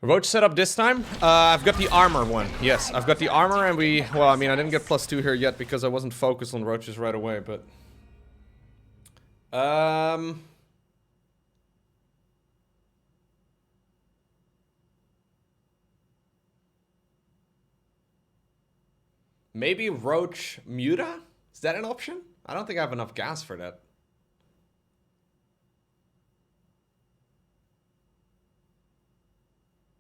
Roach setup this time? I've got the armor one. Yes, I've got the armor and we... Well, I mean, I didn't get +2 here yet because I wasn't focused on roaches right away, but... Maybe roach muta? Is that an option? I don't think I have enough gas for that.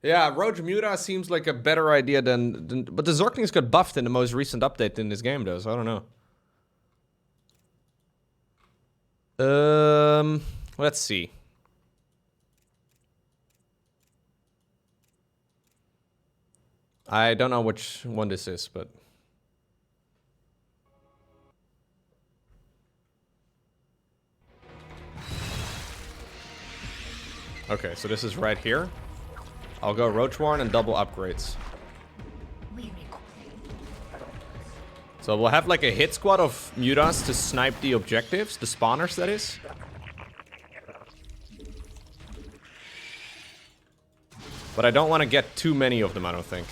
Yeah, roach muta seems like a better idea than but the Zorklings got buffed in the most recent update in this game though, so I don't know. Let's see. I don't know which one this is, but... Okay, so this is right here. I'll go Roach Warren and double upgrades. So we'll have like a hit squad of mutas to snipe the objectives, the spawners that is. But I don't want to get too many of them, I don't think.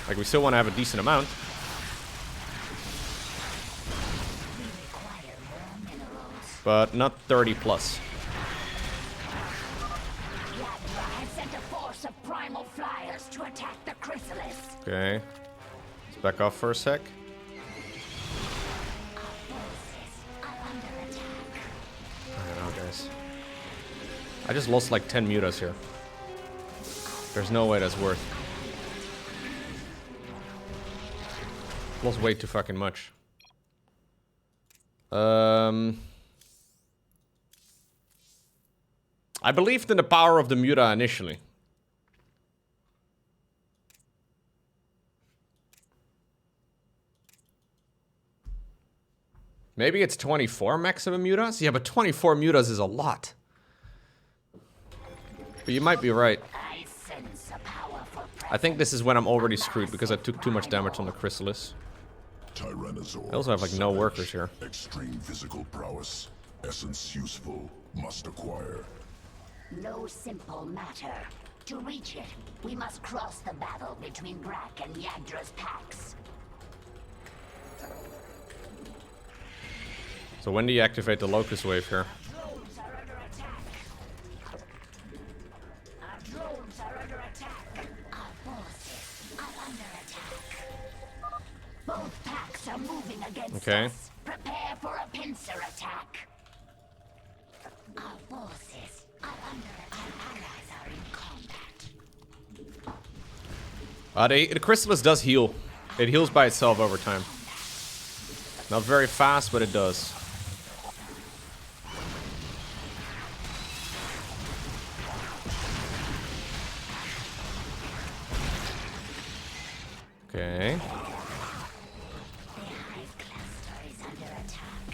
Like we still want to have a decent amount. But not 30 plus. Okay. Let's back off for a sec. I don't know, guys. I just lost like 10 mutas here. There's no way that's worth. Lost way too fucking much. I believed in the power of the muta initially. Maybe it's 24 maximum mutas? Yeah, but 24 mutas is a lot. But you might be right. I think this is when I'm already screwed because I took too much damage on the Chrysalis. I also have like no workers here. Extreme physical prowess. Essence useful. Must acquire. No simple matter. To reach it, we must cross the battle between Grak and Yagdra's packs. So when do you activate the Locust Wave here? Drones are under attack. Our drones are under attack. Our forces are under attack. Both packs are moving against us. Prepare for a pincer attack. Our forces are under attack. Our allies are in combat. The Chrysalis does heal. It heals by itself over time. Not very fast, but it does. Okay. The hive cluster is under attack.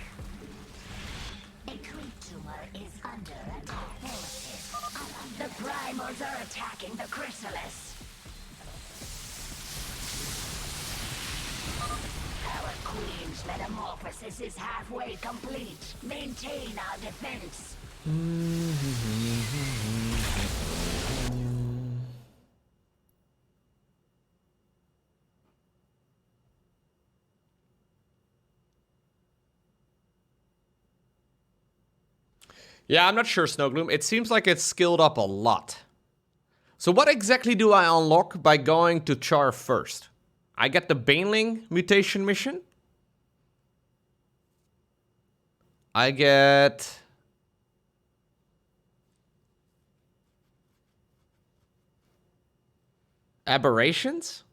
A creep tumor is under attack. Forces are under. The primals are attacking the Chrysalis. Our queen's metamorphosis is halfway complete. Maintain our defense. Yeah, I'm not sure, Snowgloom. It seems like it's skilled up a lot. So what exactly do I unlock by going to Char first? I get the Baneling mutation mission. I get... Aberrations?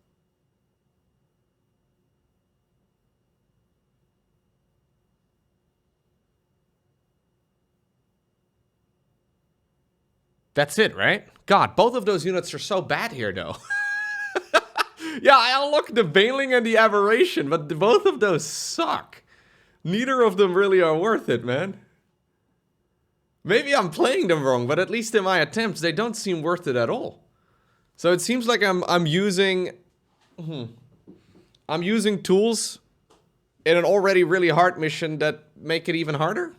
That's it, right? God, both of those units are so bad here, though. Yeah, I unlocked the Baneling and the Aberration, but both of those suck. Neither of them really are worth it, man. Maybe I'm playing them wrong, but at least in my attempts, they don't seem worth it at all. So it seems like I'm using... I'm using tools in an already really hard mission that make it even harder?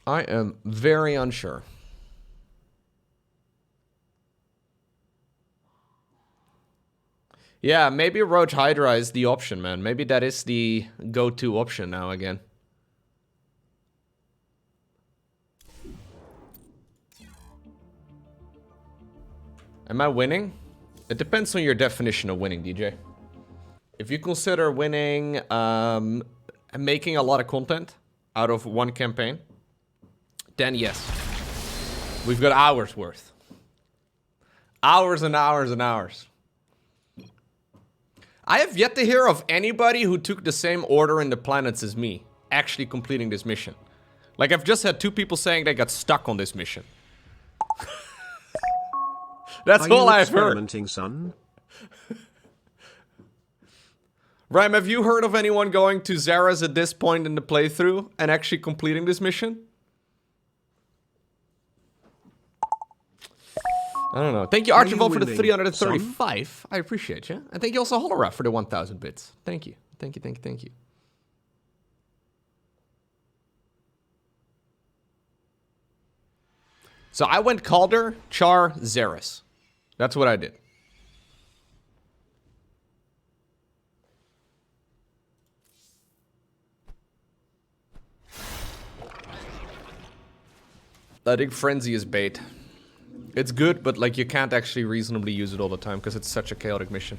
I am very unsure. Yeah, maybe Roach Hydra is the option, man. Maybe that is the go-to option now again. Am I winning? It depends on your definition of winning, DJ. If you consider winning, making a lot of content out of one campaign, then yes. We've got hours worth. Hours and hours and hours. I have yet to hear of anybody who took the same order in the planets as me actually completing this mission. Like, I've just had 2 people saying they got stuck on this mission. That's all I've heard. Son? Rhyme, have you heard of anyone going to Zara's at this point in the playthrough and actually completing this mission? I don't know. Thank you, Archibald, for the 335. Son? I appreciate you. And thank you also, Holoraf, for the 1,000 bits. Thank you. Thank you, thank you, thank you. So I went Calder, Char, Xeris. That's what I did. I think Frenzy is bait. It's good, but like you can't actually reasonably use it all the time because it's such a chaotic mission.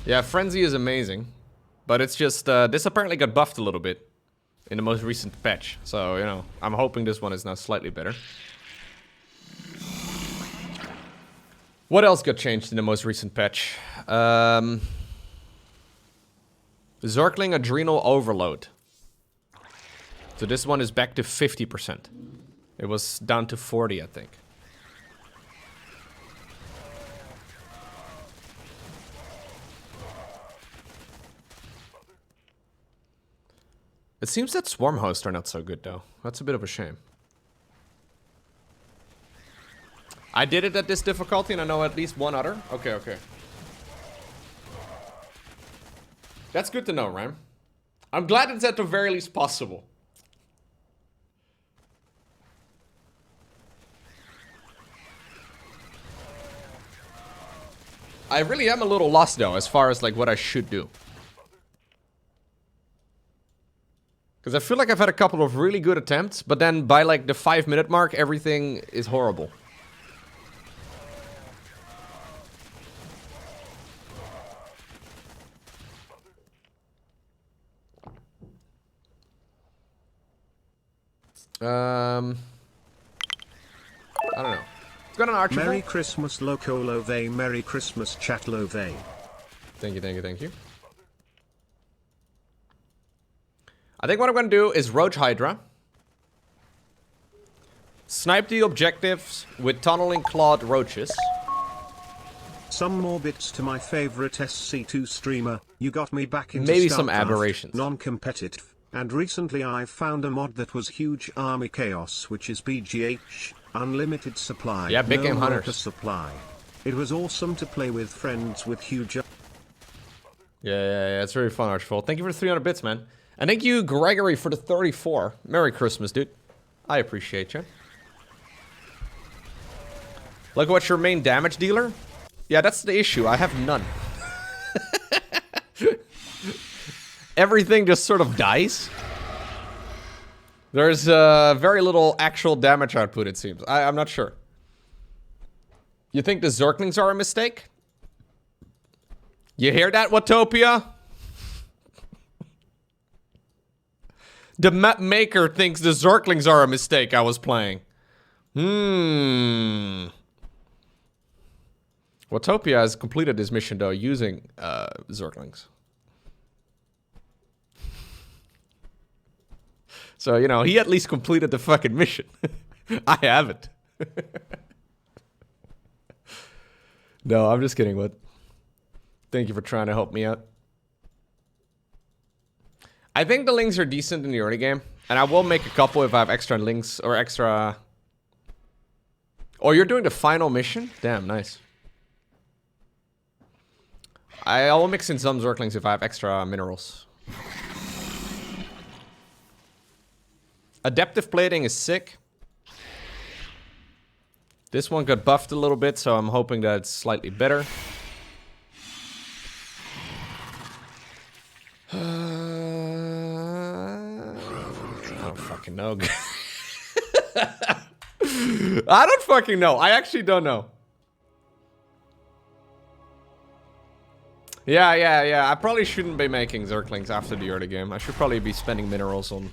Yeah, Frenzy is amazing, but it's just, this apparently got buffed a little bit in the most recent patch. So, you know, I'm hoping this one is now slightly better. What else got changed in the most recent patch? Zorkling Adrenal Overload. So this one is back to 50%. It was down to 40, I think. It seems that Swarm hosts are not so good, though. That's a bit of a shame. I did it at this difficulty, and I know at least one other. Okay, okay. That's good to know, Rhyme. I'm glad it's at the very least possible. I really am a little lost, though, as far as, like, what I should do. Because I feel like I've had a couple of really good attempts, but then by, like, the 5-minute mark, everything is horrible. I don't know. It's got an Archibald. Merry Christmas, Lowko Love. Merry Christmas, chat Love. Thank you, thank you, thank you. I think what I'm going to do is Roach Hydra. Snipe the objectives with tunneling clawed roaches. Some more bits to my favorite SC2 streamer. You got me back into maybe StarCraft, some aberrations. Non-competitive. And recently I found a mod that was huge army chaos, which is BGH, unlimited supply. Yeah, big game hunters. Supply. It was awesome to play with friends with huge... Yeah, it's really fun, Archibald. Thank you for the 300 bits, man. And thank you, Gregory, for the 34. Merry Christmas, dude. I appreciate you. Look, what's your main damage dealer? Yeah, that's the issue. I have none. Everything just sort of dies. There's very little actual damage output, it seems. I'm not sure. You think the Zerglings are a mistake? You hear that, Watopia? The map maker thinks the Zerglings are a mistake I was playing. Watopia has completed this mission, though, using Zerglings. So, you know, he at least completed the fucking mission. I haven't. No, I'm just kidding, Wood. Thank you for trying to help me out. I think the Lings are decent in the early game. And I will make a couple if I have extra links or extra... Oh, you're doing the final mission? Damn, nice. I will mix in some Zerglings if I have extra minerals. Adaptive plating is sick. This one got buffed a little bit, so I'm hoping that it's slightly better. I don't fucking know. I don't fucking know. I actually don't know. Yeah. I probably shouldn't be making Zerglings after the early game. I should probably be spending minerals on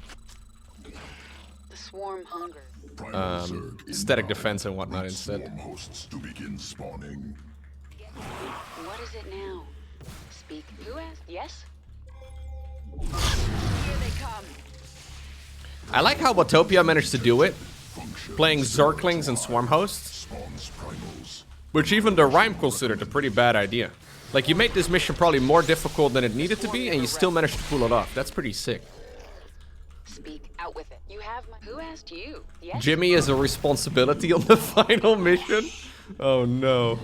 The swarm hunger. static defense and whatnot instead. Swarm hosts to begin spawning. What is it now? Speak. Who asked? Yes? Here they come. I like how Watopia managed to do it, playing Zerglings and swarm hosts, Spawns primals. which even TheRealRhyme considered a pretty bad idea. Like, you made this mission probably more difficult than it needed to be, and you still managed to pull it off. That's pretty sick. Speak. Out with it. You have my... Who asked you? Yes? Jimmy is a responsibility on the final mission? Oh no.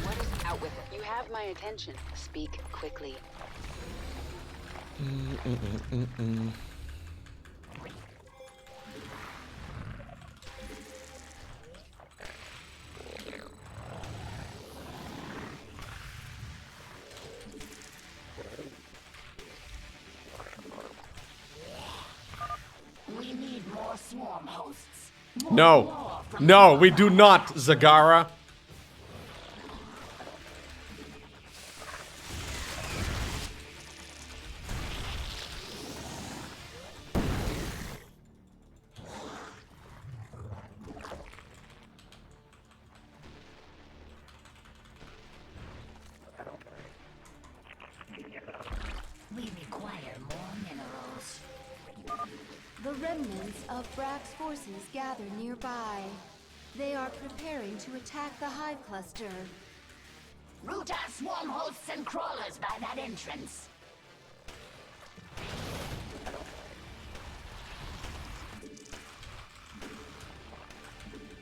What is out with it? You have my attention. Speak quickly. We need more swarm hosts. No. No, we do not, Zagara. We require more minerals. The remnants of Brack's forces gather nearby. They are preparing to attack the hive cluster. Root our swarm hosts and crawlers by that entrance.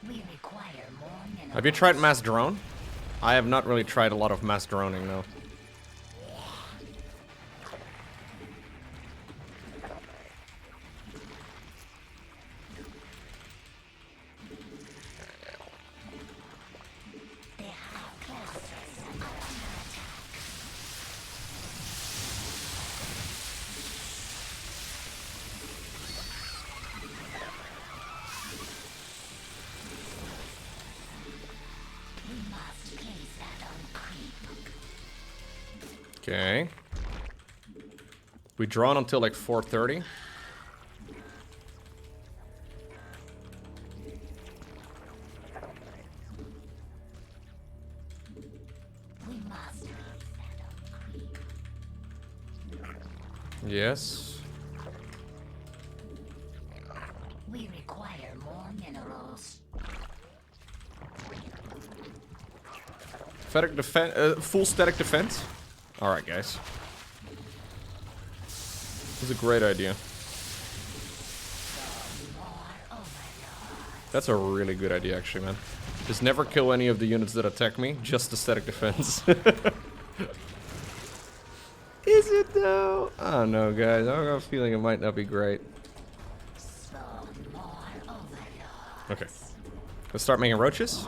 We require more minerals. Have you tried mass drone? I have not really tried a lot of mass droning, no. Okay. We drawn until like 4:30. Yes. We require more minerals. Static defense, full static defense. All right, guys. This is a great idea. That's a really good idea, actually, man. Just never kill any of the units that attack me. Just the static defense. Is it though? I don't know, guys. I have a feeling it might not be great. Okay. Let's start making roaches.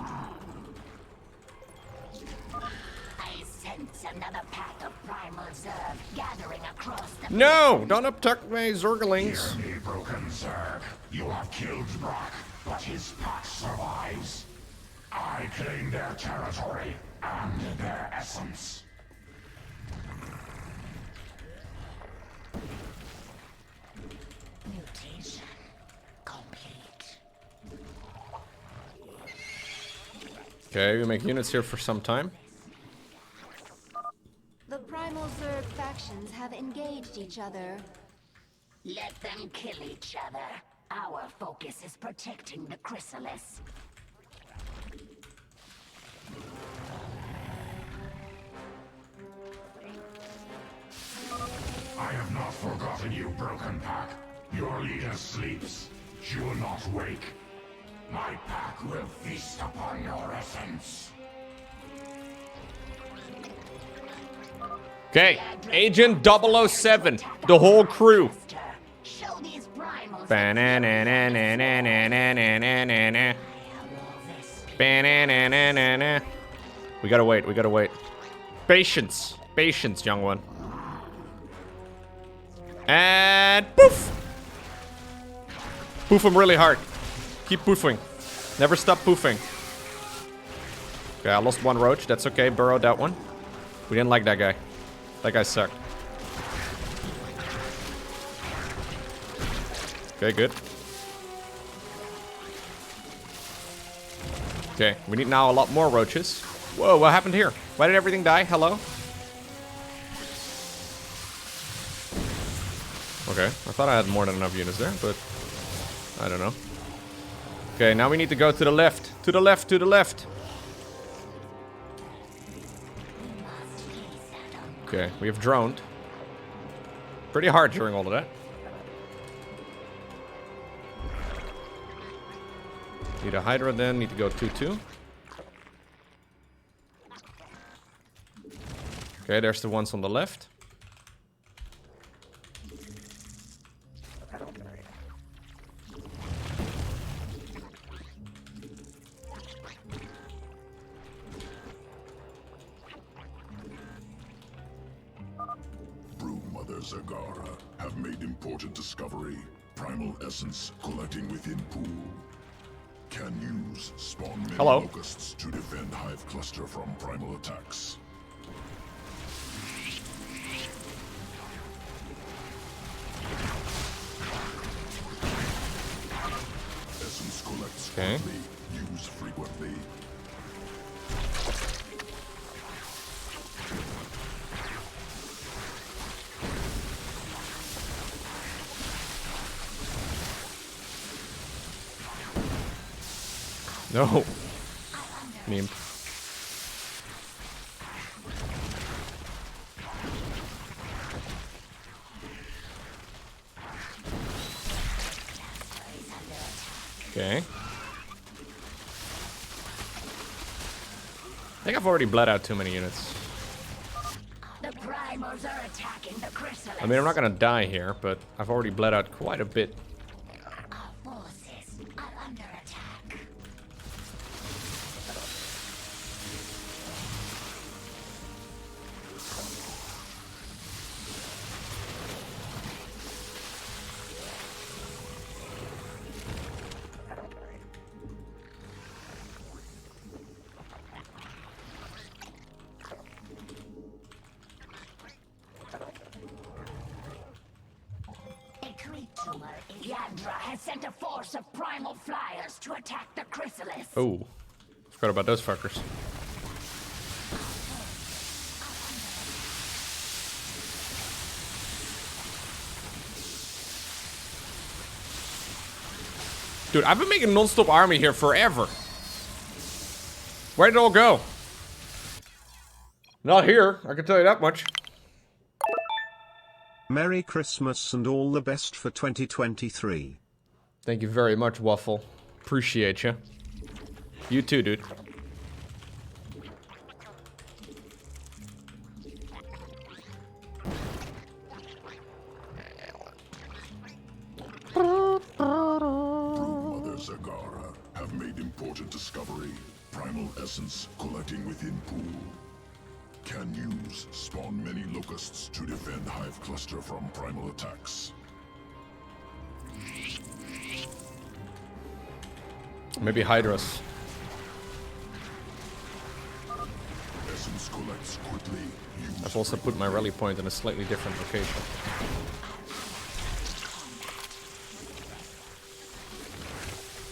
I sense another pack of primal Zerg gathering across the... No! Don't attack my Zerglings. Hear me, broken Zerg. You have killed Brock, but his pack survives. I claim their territory and their essence. Mutation complete. Okay, we make units here for some time. The primal Zerg factions have engaged each other. Let them kill each other. Our focus is protecting the chrysalis. Listen, you broken pack. Your leader sleeps. She will not wake. My pack will feast upon your essence. Okay, Agent 007, the whole crew. Show these primals. Ba-na-na-na-na-na-na-na-na-na. Ba-na-na-na-na-na. We gotta wait, we gotta wait. Patience. Patience, young one. And poof! Poof him really hard. Keep poofing. Never stop poofing. Okay, I lost one roach. That's okay. Burrowed that one. We didn't like that guy. That guy sucked. Okay, good. Okay, we need now a lot more roaches. Whoa, what happened here? Why did everything die? Hello? Okay, I thought I had more than enough units there, but I don't know. Okay, now we need to go to the left. To the left, to the left. Okay, we have droned. Pretty hard during all of that. Need a Hydra then, need to go 2-2. Okay, there's the ones on the left. Broodmother Zagara have made important discovery. Primal essence collecting within pool. Can use spawn many Hello. locusts to defend hive cluster from primal attacks. Essence collects Okay. quickly, use frequently. No. Meme. Okay. I think I've already bled out too many units. The primals are attacking the chrysalis. I mean, I'm not gonna die here, but I've already bled out quite a bit. Our forces are under attack. A creep tumor. Yandra has sent a force of primal flyers to attack the chrysalis. Oh. Forgot about those fuckers. Dude, I've been making non-stop army here forever. Where'd it all go? Not here, I can tell you that much. Merry Christmas and all the best for 2023. Thank you very much, Waffle. Appreciate you. You too, dude. Broodmother Zagara have made important discovery. Primal essence collecting within pool. Can use spawn many locusts to defend hive cluster from primal attacks. Maybe Hydras. Essence collects quickly. Use I've also put my rally point in a slightly different location.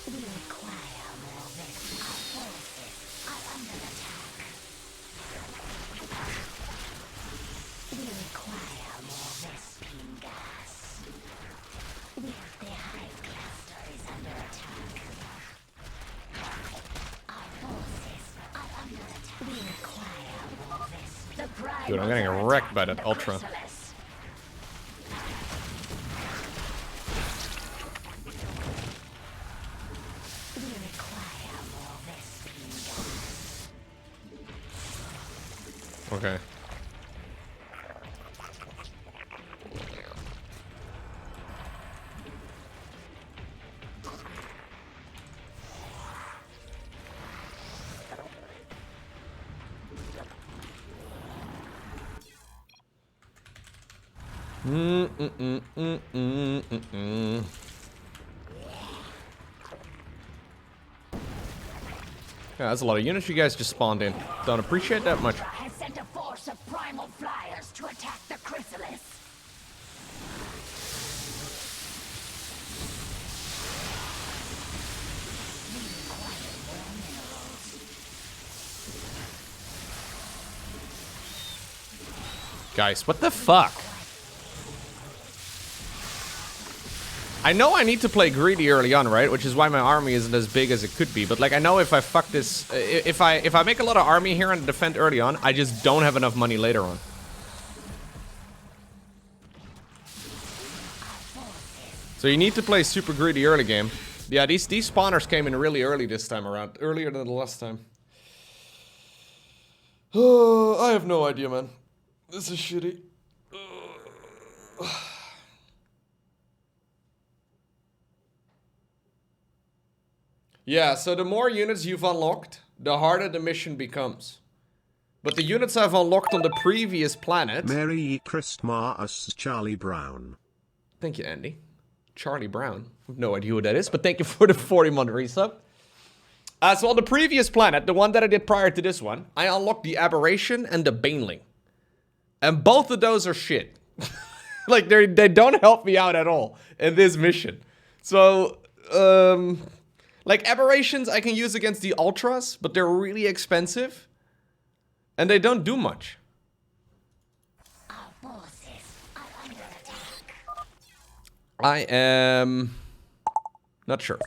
We require more of this. Our forces are under attack. We require more Vespine gas. The hive cluster is under attack. Our forces are under attack. We require more Vespine. The Dude, I'm getting wrecked by that Ultra. Okay. Yeah, that's a lot of units you guys just spawned in. Don't appreciate that much. Has sent a force of primal flyers to attack the chrysalis. Guys, what the fuck? I know I need to play greedy early on, right? Which is why my army isn't as big as it could be. But like, I know if I fuck this, if I make a lot of army here and defend early on, I just don't have enough money later on. So you need to play super greedy early game. Yeah, these spawners came in really early this time around, earlier than the last time. Oh, I have no idea, man. This is shitty. Yeah, so the more units you've unlocked, the harder the mission becomes. But the units I've unlocked on the previous planet... Merry Christmas, Charlie Brown. Thank you, Andy. Charlie Brown. I have no idea who that is, but thank you for the 40-month resub. So on the previous planet, the one that I did prior to this one, I unlocked the Aberration and the Baneling. And both of those are shit. Like, they don't help me out at all in this mission. So, like, Aberrations I can use against the Ultras, but they're really expensive. And they don't do much. Our forces are under attack. I am... not sure.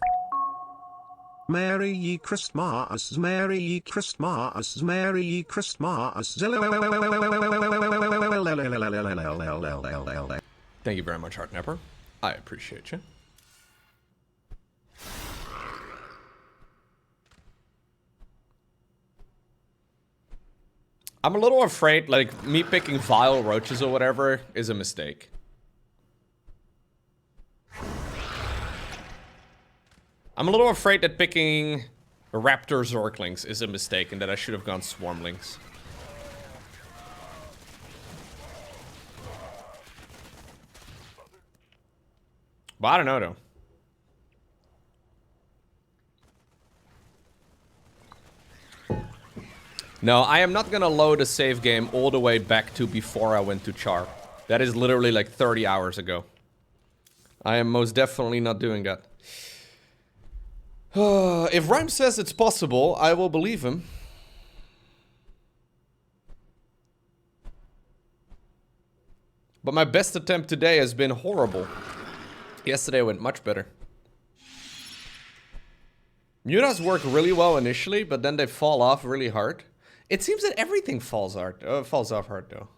Merry Christmas, Merry Christmas, Merry Christmas. Thank you very much, Heartnapper. I appreciate you. I'm a little afraid, like, me picking vile roaches or whatever is a mistake. I'm a little afraid that picking raptor zorklings is a mistake and that I should have gone swarmlings. But I don't know, though. No, I am not gonna load a save game all the way back to before I went to Char. That is literally like 30 hours ago. I am most definitely not doing that. If Rhyme says it's possible, I will believe him. But my best attempt today has been horrible. Yesterday went much better. Mutas work really well initially, but then they fall off really hard. It seems that everything falls off hard, though.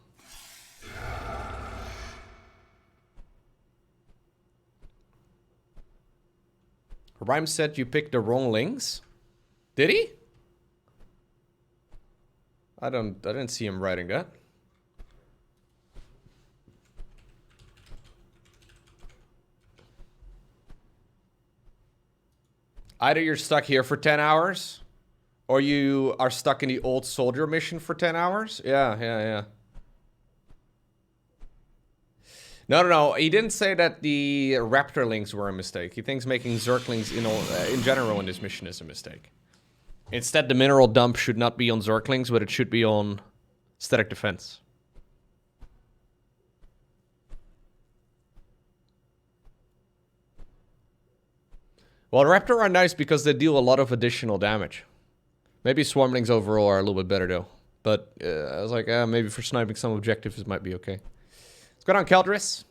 Rhyme said you picked the wrong links. Did he? I didn't see him writing that. Either you're stuck here for 10 hours, or you are stuck in the old soldier mission for 10 hours. Yeah. No. He didn't say that the raptor links were a mistake. He thinks making zerglings in general in this mission is a mistake. Instead, the mineral dump should not be on zerglings, but it should be on static defense. Well, raptor are nice because they deal a lot of additional damage. Maybe swarmlings overall are a little bit better, though. But I was like, maybe for sniping some objectives, it might be okay. Let's go down Keldris.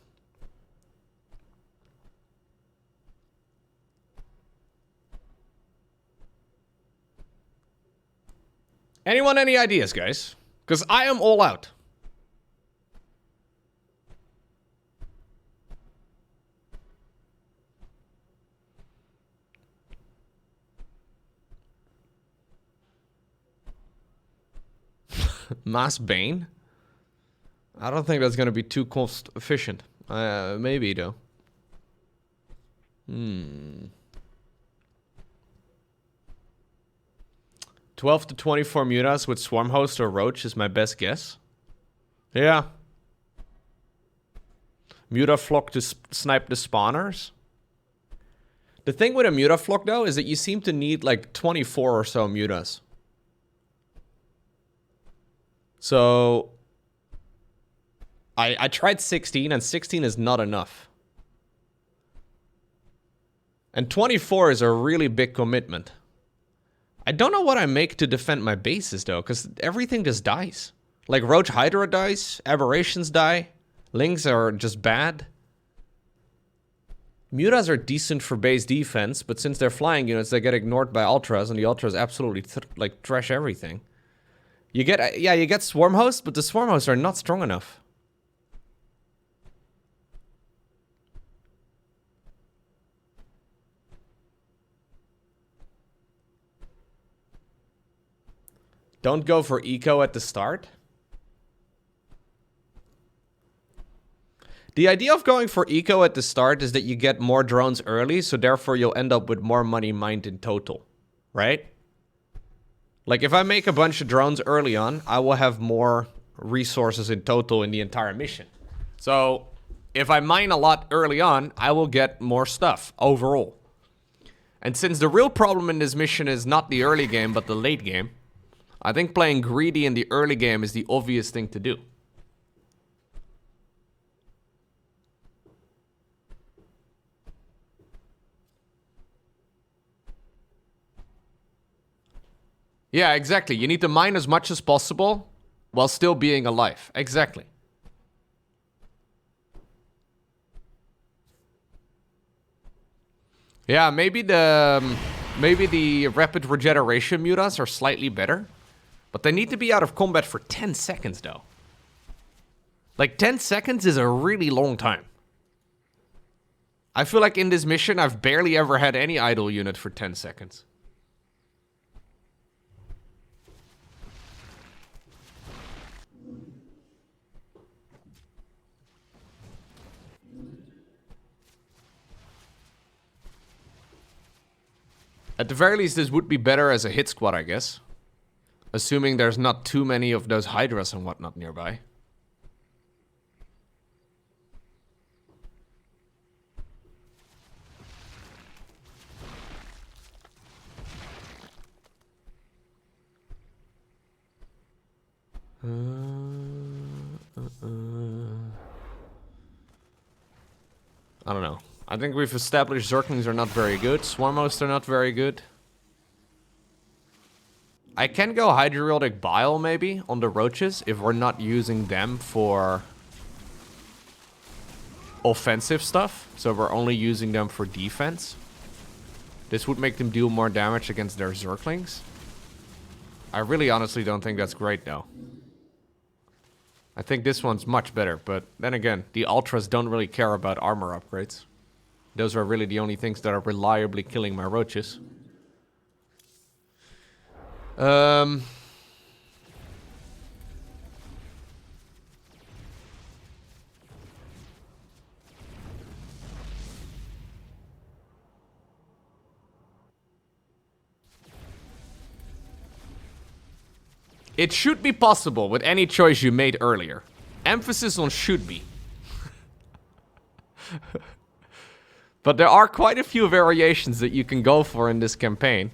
Anyone any ideas, guys? Because I am all out. Mass Bane? I don't think that's going to be too cost efficient. Maybe though. 12 to 24 mutas with Swarm Host or Roach is my best guess. Yeah. Mutaflock to snipe the spawners. The thing with a Mutaflock though is that you seem to need like 24 or so mutas. So I tried 16 and 16 is not enough. And 24 is a really big commitment. I don't know what I make to defend my bases though, because everything just dies. Like Roach Hydra dies, Aberrations die, Lings are just bad. Mutas are decent for base defense, but since they're flying units, they get ignored by Ultras, and the Ultras absolutely like trash everything. You get Swarm Hosts, but the Swarm Hosts are not strong enough. Don't go for eco at the start. The idea of going for eco at the start is that you get more drones early, so therefore you'll end up with more money mined in total, right? Like if I make a bunch of drones early on, I will have more resources in total in the entire mission. So if I mine a lot early on, I will get more stuff overall. And since the real problem in this mission is not the early game, but the late game, I think playing greedy in the early game is the obvious thing to do. Yeah, exactly. You need to mine as much as possible while still being alive. Exactly. Yeah, maybe the rapid regeneration mutas are slightly better. But they need to be out of combat for 10 seconds, though. Like, 10 seconds is a really long time. I feel like in this mission, I've barely ever had any idle unit for 10 seconds. At the very least, this would be better as a hit squad, I guess. Assuming there's not too many of those Hydras and whatnot nearby. I don't know. I think we've established Zerglings are not very good. Swarmos are not very good. I can go Hydroeotic Bile, maybe, on the Roaches, if we're not using them for offensive stuff. So we're only using them for defense. This would make them deal more damage against their Zerglings. I really honestly don't think that's great, though. I think this one's much better, but then again, the Ultras don't really care about armor upgrades. Those are really the only things that are reliably killing my Roaches. It should be possible with any choice you made earlier. Emphasis on should be. But there are quite a few variations that you can go for in this campaign.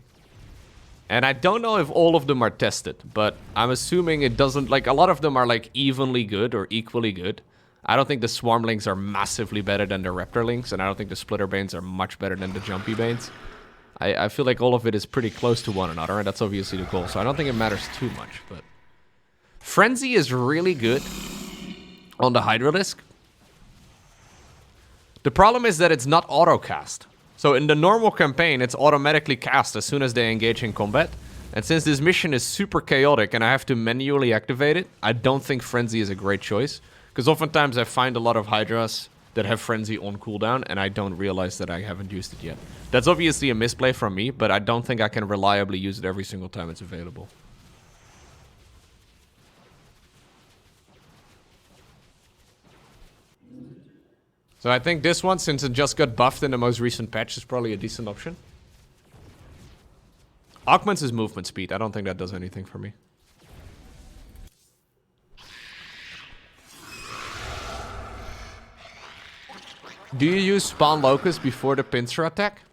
And I don't know if all of them are tested, but I'm assuming it doesn't, like, a lot of them are, like, evenly good or equally good. I don't think the Swarmlings are massively better than the Raptorlings, and I don't think the Splitterbanes are much better than the Jumpy Banes. I feel like all of it is pretty close to one another, and that's obviously the goal, so I don't think it matters too much, but... Frenzy is really good on the Hydralisk. The problem is that it's not auto-cast. So in the normal campaign, it's automatically cast as soon as they engage in combat. And since this mission is super chaotic and I have to manually activate it, I don't think Frenzy is a great choice. Because oftentimes I find a lot of Hydras that have Frenzy on cooldown and I don't realize that I haven't used it yet. That's obviously a misplay from me, but I don't think I can reliably use it every single time it's available. So I think this one, since it just got buffed in the most recent patch, is probably a decent option. Augments his movement speed. I don't think that does anything for me. Do you use spawn locust before the pincer attack?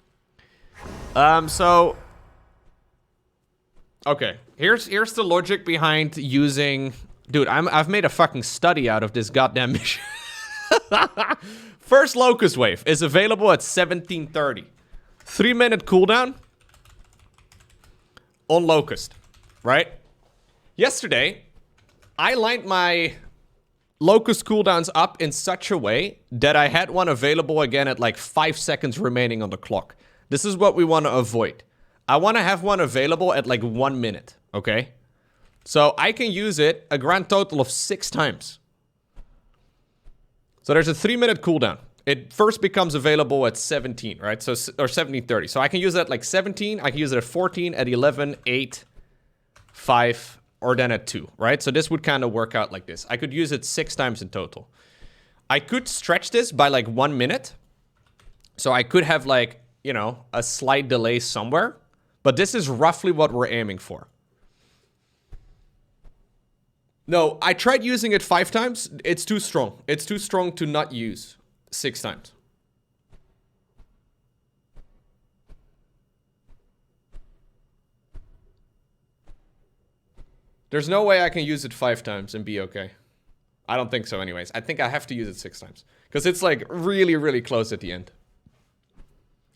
Okay, here's the logic behind using... Dude, I've made a fucking study out of this goddamn mission. First locust wave is available at 1730. 3-minute cooldown on locust, right? Yesterday, I lined my locust cooldowns up in such a way that I had one available again at like 5 seconds remaining on the clock. This is what we want to avoid. I want to have one available at like 1 minute, okay? So I can use it a grand total of 6 times. So there's a 3-minute cooldown. It first becomes available at 17, right? So, or 17:30. So I can use it at like 17, I can use it at 14, at 11, 8, 5, or then at 2, right? So this would kind of work out like this. I could use it 6 times in total. I could stretch this by like 1 minute. So I could have like, you know, a slight delay somewhere. But this is roughly what we're aiming for. No, I tried using it 5 times. It's too strong. It's too strong to not use 6 times. There's no way I can use it 5 times and be okay. I don't think so anyways. I think I have to use it 6 times. Because it's like really, really close at the end.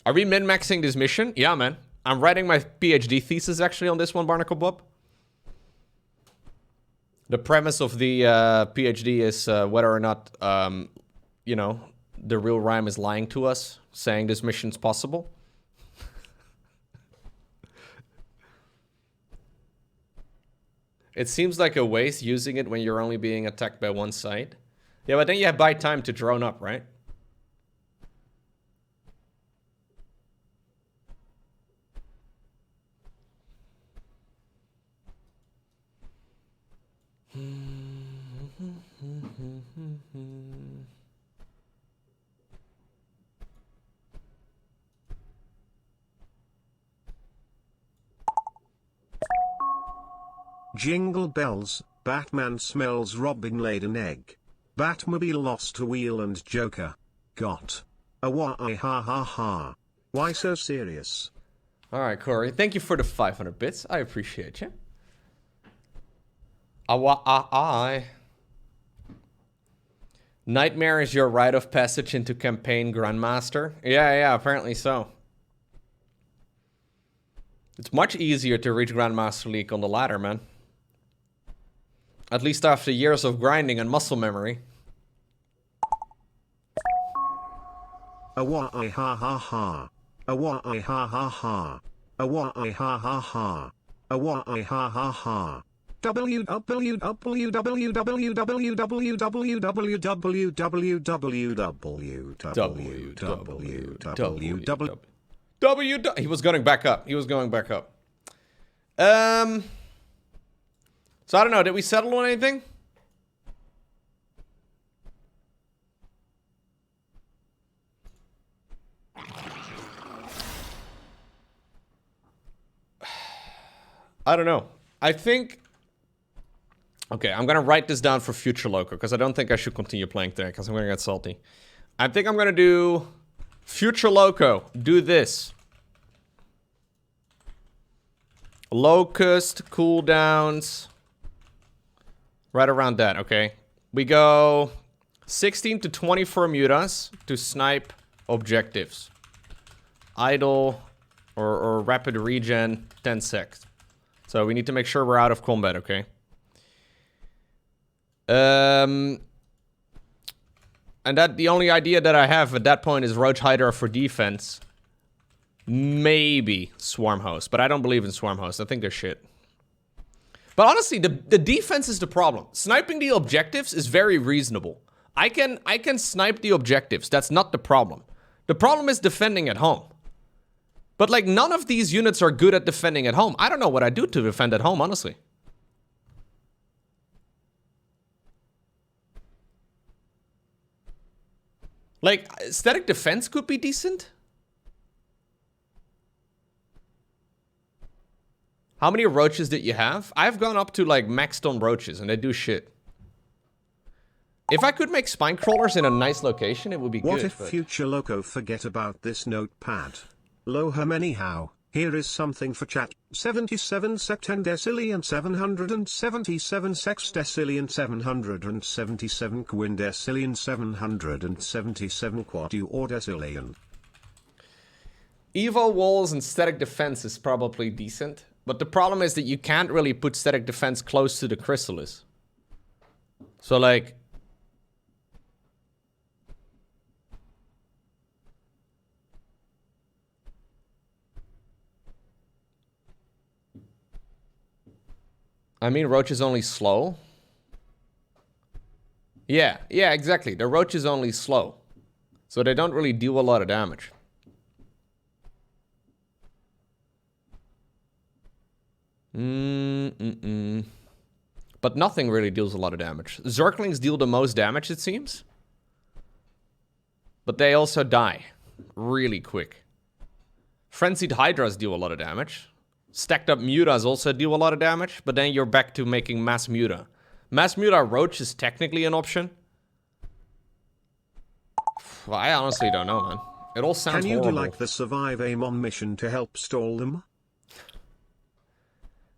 Are we min-maxing this mission? Yeah, man. I'm writing my PhD thesis actually on this one, Barnacle Bob. The premise of the PhD is whether or not, you know, TheRealRhyme is lying to us, saying this mission's possible. It seems like a waste using it when you're only being attacked by one side. Yeah, but then you have buy time to drone up, right? Jingle bells, Batman smells Robin laid an egg. Batmobile lost a wheel and Joker got a why ha ha ha. Why so serious? Alright, Corey. Thank you for the 500 bits. I appreciate you. I. Nightmare is your rite of passage into campaign Grandmaster? Yeah, apparently so. It's much easier to reach Grandmaster League on the ladder, man. At least after years of grinding and muscle memory. A why ha ha ha. A why ha ha ha. A why ha ha ha. A why ha ha ha. He was going back up. So I don't know, did we settle on anything? I don't know. I think... Okay, I'm gonna write this down for future Lowko, because I don't think I should continue playing today, because I'm gonna get salty. I think I'm gonna do... Future Lowko, do this. Locust, cooldowns... Right around that, okay. We go 16 to 24 mutas to snipe objectives. Idle or rapid regen, 10 seconds. So we need to make sure we're out of combat, okay? And that the only idea that I have at that point is Roach Hydra for defense. Maybe Swarm Host, but I don't believe in Swarm Host. I think they're shit. But honestly, the defense is the problem. Sniping the objectives is very reasonable. I can snipe the objectives. That's not the problem. The problem is defending at home. But like none of these units are good at defending at home. I don't know what I do to defend at home, honestly. Like, static defense could be decent. How many roaches did you have? I've gone up to like maxed on roaches and they do shit. If I could make spine crawlers in a nice location, it would be good. What if future Lowko forget about this notepad? Lowham anyhow, here is something for chat. 77 septendecillion 777 sextecillion 777 quindecillion 777 quadruordecillion. Evo walls and static defense is probably decent. But the problem is that you can't really put static defense close to the chrysalis. So like... I mean, roach is only slow. Yeah, exactly. The roach is only slow. So they don't really do a lot of damage. But nothing really deals a lot of damage. Zerglings deal the most damage, it seems. But they also die really quick. Frenzied Hydras deal a lot of damage. Stacked up Mutas also do a lot of damage, but then you're back to making Mass Muta. Mass Muta Roach is technically an option. Well, I honestly don't know, man. It all sounds horrible. Can you do like the Survive Amon mission to help stall them?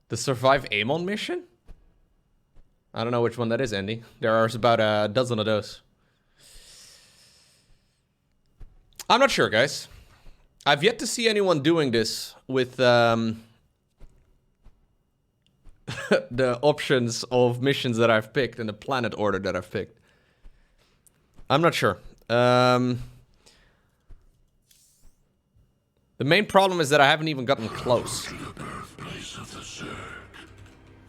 The Survive Amon mission? I don't know which one that is, Andy. There are about a dozen of those. I'm not sure, guys. I've yet to see anyone doing this with the options of missions that I've picked and the planet order that I've picked. I'm not sure. The main problem is that I haven't even gotten close. To the birthplace of the Zerg.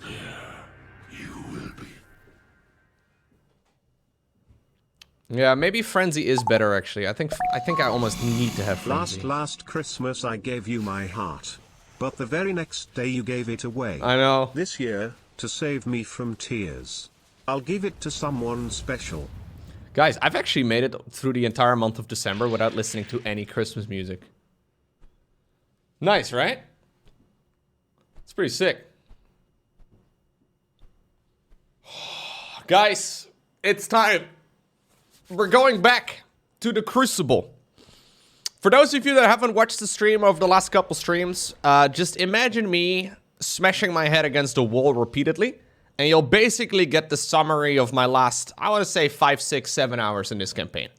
There you will be. Yeah, maybe Frenzy is better, actually. I think I almost need to have Frenzy. Last Christmas I gave you my heart. But the very next day you gave it away. I know. This year, to save me from tears, I'll give it to someone special. Guys, I've actually made it through the entire month of December without listening to any Christmas music. Nice, right? It's pretty sick. Guys, it's time. We're going back to the Crucible. For those of you that haven't watched the stream over the last couple streams, just imagine me smashing my head against a wall repeatedly, and you'll basically get the summary of my last, I want to say 5, 6, 7 hours in this campaign.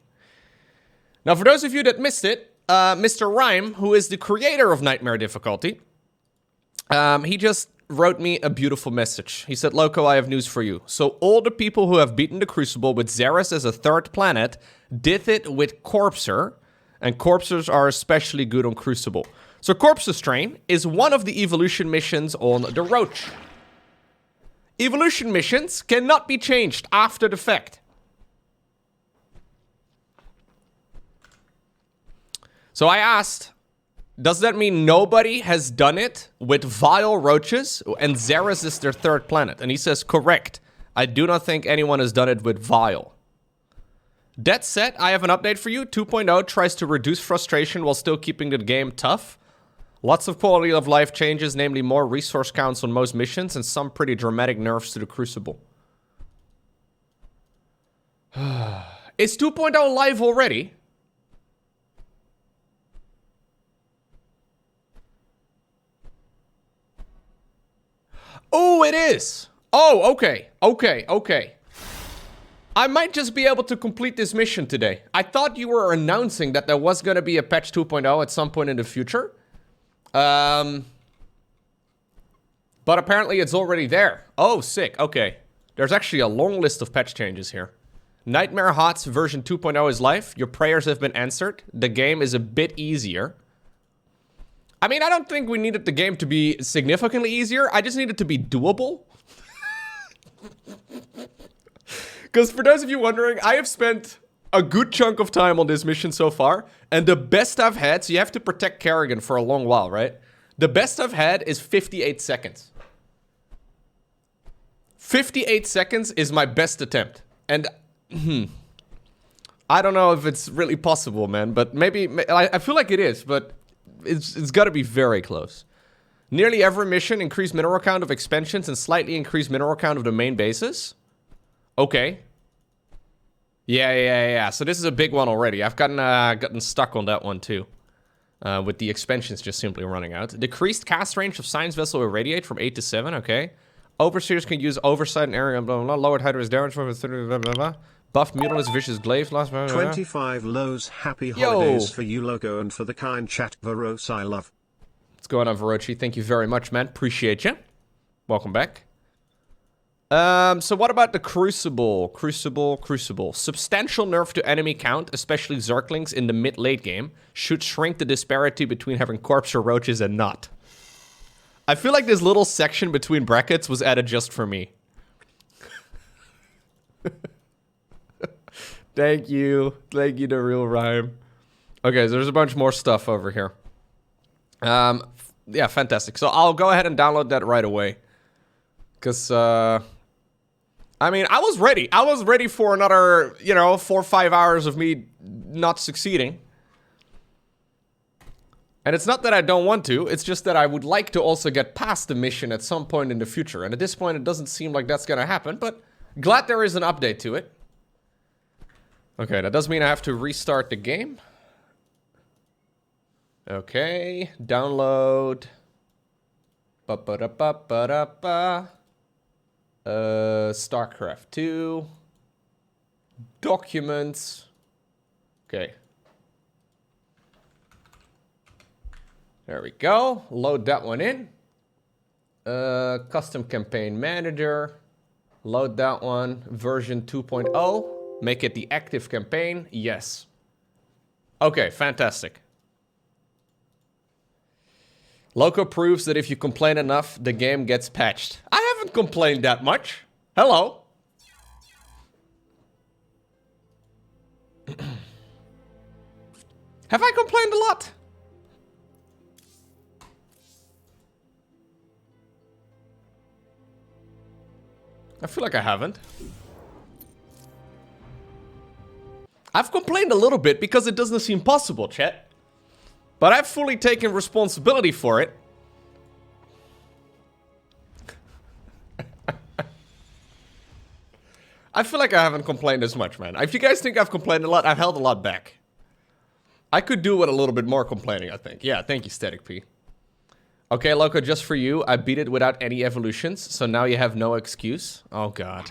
Now, for those of you that missed it, TheRealRhyme, who is the creator of Nightmare difficulty, he just wrote me a beautiful message. He said, Lowko, I have news for you. So all the people who have beaten the Crucible with Xeris as a third planet did it with Corpser, and Corpsers are especially good on Crucible. So Corpser Strain is one of the evolution missions on the Roach. Evolution missions cannot be changed after the fact. So I asked, does that mean nobody has done it with Vile Roaches and Xeris is their third planet? And he says, correct. I do not think anyone has done it with Vile. That said, I have an update for you. 2.0 tries to reduce frustration while still keeping the game tough. Lots of quality of life changes, namely more resource counts on most missions and some pretty dramatic nerfs to the Crucible. Is 2.0 live already? Oh, it is. Oh, okay. Okay. I might just be able to complete this mission today. I thought you were announcing that there was going to be a patch 2.0 at some point in the future. But apparently it's already there. Oh, sick. Okay. There's actually a long list of patch changes here. Nightmare HOTS version 2.0 is live. Your prayers have been answered. The game is a bit easier. I mean, I don't think we needed the game to be significantly easier. I just need it to be doable. Because for those of you wondering, I have spent a good chunk of time on this mission so far. And the best I've had, so you have to protect Kerrigan for a long while, right? The best I've had is 58 seconds. 58 seconds is my best attempt. And I don't know if it's really possible, man, but maybe, I feel like it is, but it's got to be very close. Nearly every mission increased mineral count of expansions and slightly increased mineral count of the main bases. Okay. Yeah. So this is a big one already. I've gotten stuck on that one too. With the expansions just simply running out. Decreased cast range of Science Vessel Irradiate from 8 to 7, okay. Overseers can use oversight and area, blah, blah, blah. Lowered Hydra's damage from blah, blah, blah. Buffed Mutila's Vicious Glaive, last blah, blah, blah. 25 lows, happy holidays for you, Lowko, and for the kind chat, Varos, I love. What's going on, Varochi? Thank you very much, man. Appreciate you. Welcome back. So what about the Crucible? Crucible. Substantial nerf to enemy count, especially Zerglings in the mid-late game, should shrink the disparity between having corpse or roaches and not. I feel like this little section between brackets was added just for me. Thank you, TheRealRhyme. Okay, so there's a bunch more stuff over here. Yeah, fantastic. So I'll go ahead and download that right away. Because, I mean, I was ready. I was ready for another, 4 or 5 hours of me not succeeding. And it's not that I don't want to, it's just that I would like to also get past the mission at some point in the future. And at this point, it doesn't seem like that's gonna happen, but glad there is an update to it. Okay, that does mean I have to restart the game. Okay, download. StarCraft 2. Documents. Okay. There we go. Load that one in. Custom campaign manager. Load that one. Version 2.0. Make it the active campaign. Yes. Okay, fantastic. Lowko proves that if you complain enough, the game gets patched. I haven't complained that much. Hello. Have I complained a lot? I feel like I haven't. I've complained a little bit because it doesn't seem possible, chat. But I've fully taken responsibility for it. I feel like I haven't complained as much, man. If you guys think I've complained a lot, I've held a lot back. I could do with a little bit more complaining, I think. Yeah, thank you, Static P. Okay, Lowko, just for you, I beat it without any evolutions, so now you have no excuse. Oh, God.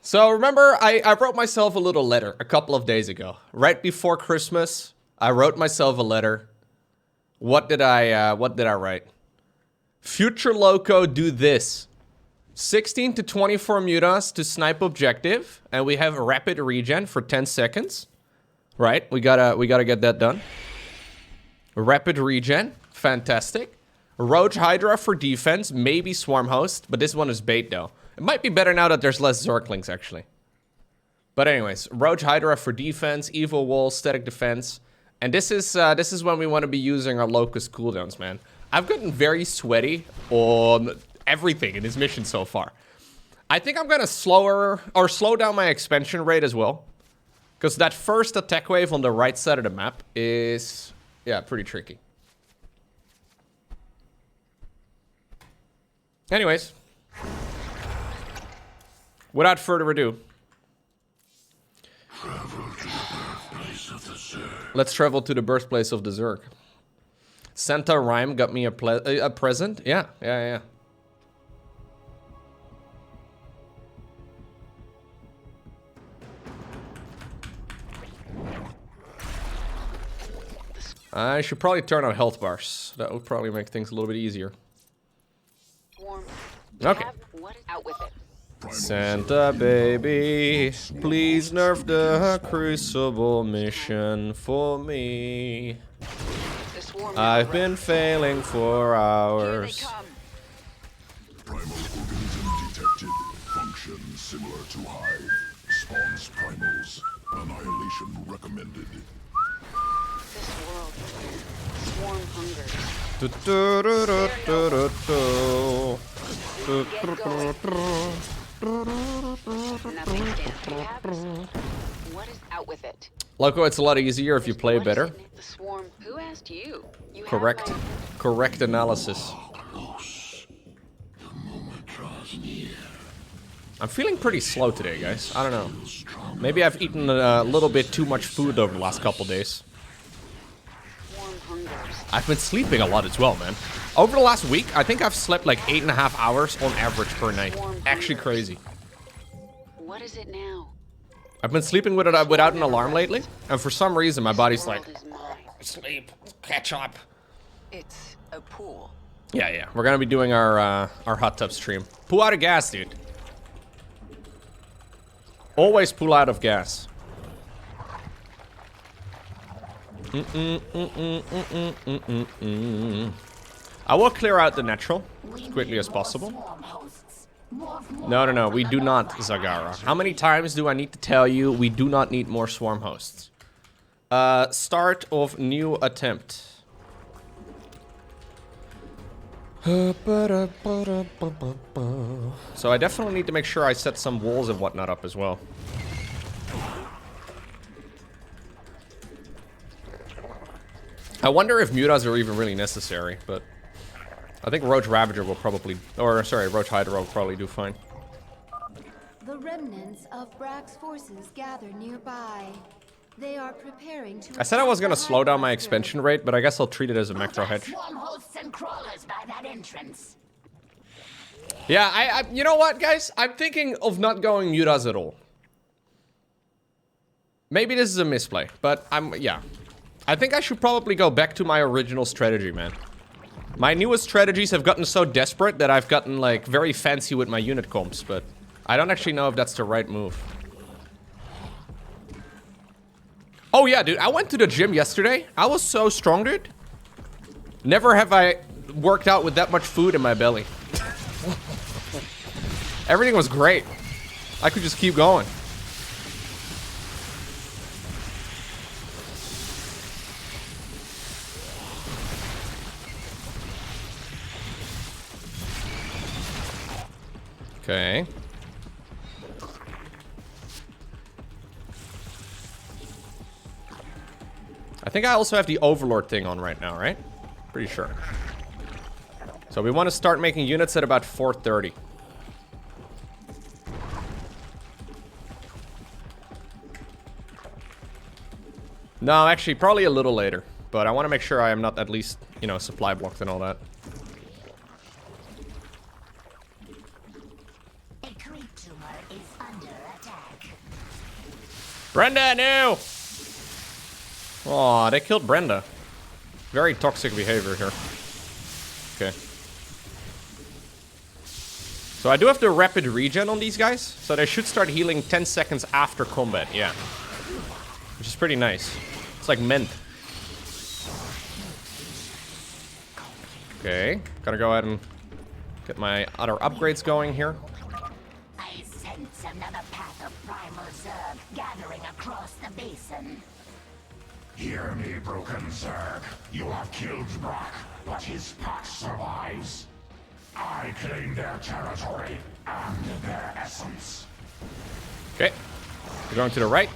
So remember, I wrote myself a little letter a couple of days ago. Right before Christmas, I wrote myself a letter. What did I write? Future Lowko, do this. 16 to 24 mutas to snipe objective, and we have a rapid regen for 10 seconds. Right, we gotta get that done. Rapid regen, fantastic. Roach Hydra for defense, maybe Swarm Host, but this one is bait though. It might be better now that there's less Zerglings, actually. But anyways, Roach Hydra for defense, Evil Wall, static defense. And this is when we want to be using our Locust cooldowns, man. I've gotten very sweaty on everything in this mission so far. I think I'm gonna slow down my expansion rate as well. Because that first attack wave on the right side of the map is, yeah, pretty tricky. Anyways. Without further ado, let's travel to the birthplace of the Zerg. Santa Rhyme got me a present. Yeah. I should probably turn on health bars. That would probably make things a little bit easier. Okay. Out with it. Santa baby, please nerf the Crucible mission for me. I've been failing for hours. Primal organism detected. Function similar to Hive. Spawns primals. Annihilation recommended. This world. Swarm hunger. Nothing stands. You have this. What is out with it? Lowko, it's a lot easier if you play What is better. it? The swarm. Who asked you? You have Correct. my- Correct analysis. I'm feeling pretty slow today, guys. I don't know. Maybe I've eaten a little bit too much food over the last couple days. Swarm hungers. I've been sleeping a lot as well, man. Over the last week, I think I've slept like 8.5 hours on average per night. Actually crazy. What is it now? I've been sleeping without an alarm lately, and for some reason my body's like, World is mine. sleep, catch up. It's a pool. Yeah. We're gonna be doing our hot tub stream. Pull out of gas, dude. Always pull out of gas. I will clear out the natural as quickly as possible. No, we do not, Zagara. How many times do I need to tell you we do not need more swarm hosts? Start of new attempt. So I definitely need to make sure I set some walls and whatnot up as well. I wonder if mutas are even really necessary, but I think Roach Ravager will probably, or sorry, Roach Hydra will probably do fine. The remnants of Brack's forces gather nearby. They are preparing to. I said I was gonna slow down my expansion rate, but I guess I'll treat it as a macro hedge. Swarm hosts and crawlers by that entrance. Yeah, I you know what, guys? I'm thinking of not going mutas at all. Maybe this is a misplay, but yeah. I think I should probably go back to my original strategy, man. My newest strategies have gotten so desperate that I've gotten, like, very fancy with my unit comps, but I don't actually know if that's the right move. Oh, yeah, dude, I went to the gym yesterday. I was so strong, dude. Never have I worked out with that much food in my belly. Everything was great. I could just keep going. Okay. I think I also have the Overlord thing on right now, right? Pretty sure. So we want to start making units at about 4:30. No, actually, probably a little later. But I want to make sure I am not at least, you know, supply blocked and all that. A creature is under attack. Brenda, no! Aw, they killed Brenda. Very toxic behavior here. Okay. So I do have the rapid regen on these guys. So they should start healing 10 seconds after combat, yeah. Which is pretty nice. It's like mint. Okay, gotta go ahead and get my other upgrades going here. I sense another path of primal Zerg gathering across the basin. Hear me, broken Zerg. You have killed Brack, but his pack survives. I claim their territory and their essence. Okay, we're going to the right.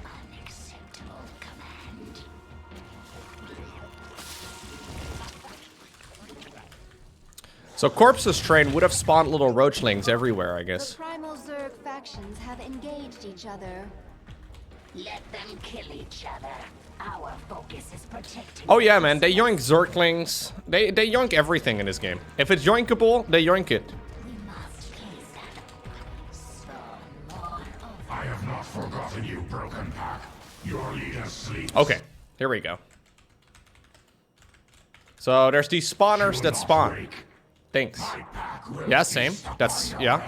Unacceptable command. So Corpse's train would have spawned little roachlings everywhere, I The guess. primal Zerg factions have engaged each other. Let them kill each other. Our focus is protecting. Oh yeah, man, they yoink Zerglings. They yoink everything in this game. If it's yoinkable, they yoink it. We must case them. So more of I have not forgotten you, broken pack. Your leader sleeps. Okay, here we go. So there's these spawners that spawn. Thanks. Yeah, same. That's, yeah.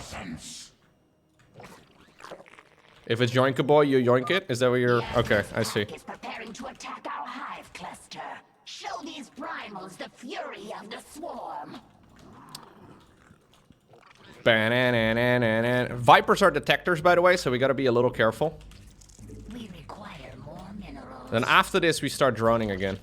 If it's yoinkable, you yoink it? Is that what you're... Okay, I see. is preparing to attack our hive cluster. Show these primals the fury of the swarm. Ba-na-na-na-na-na. Vipers are detectors, by the way, so we gotta be a little careful. We require more minerals. Then after this, we start droning again.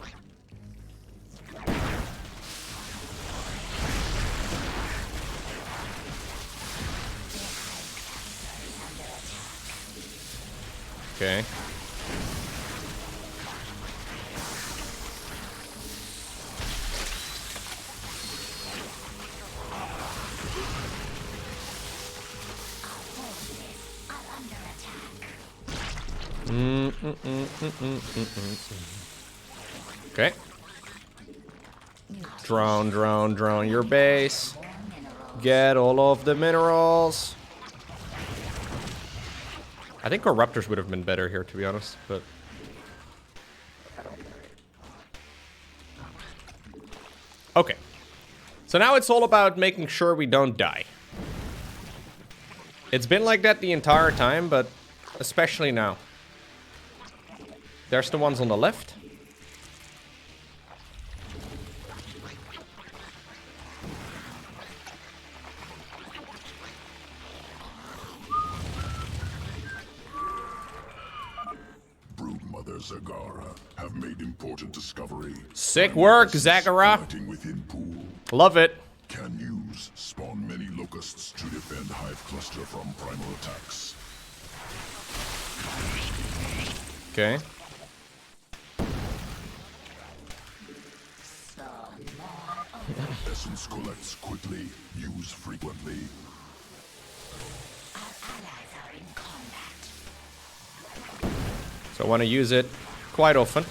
Okay. Okay. Drown your base. Get all of the minerals. I think Corruptors would have been better here, to be honest, but... Okay. So now it's all about making sure we don't die. It's been like that the entire time, but especially now. There's the ones on the left. Broodmother Zagara have made important discovery. Sick work, Zagara. Collecting within pool. Love it. Can use spawn many locusts to defend hive cluster from primal attacks. Okay. Essence collects quickly, use frequently. Our allies are in combat. So I want to use it quite often.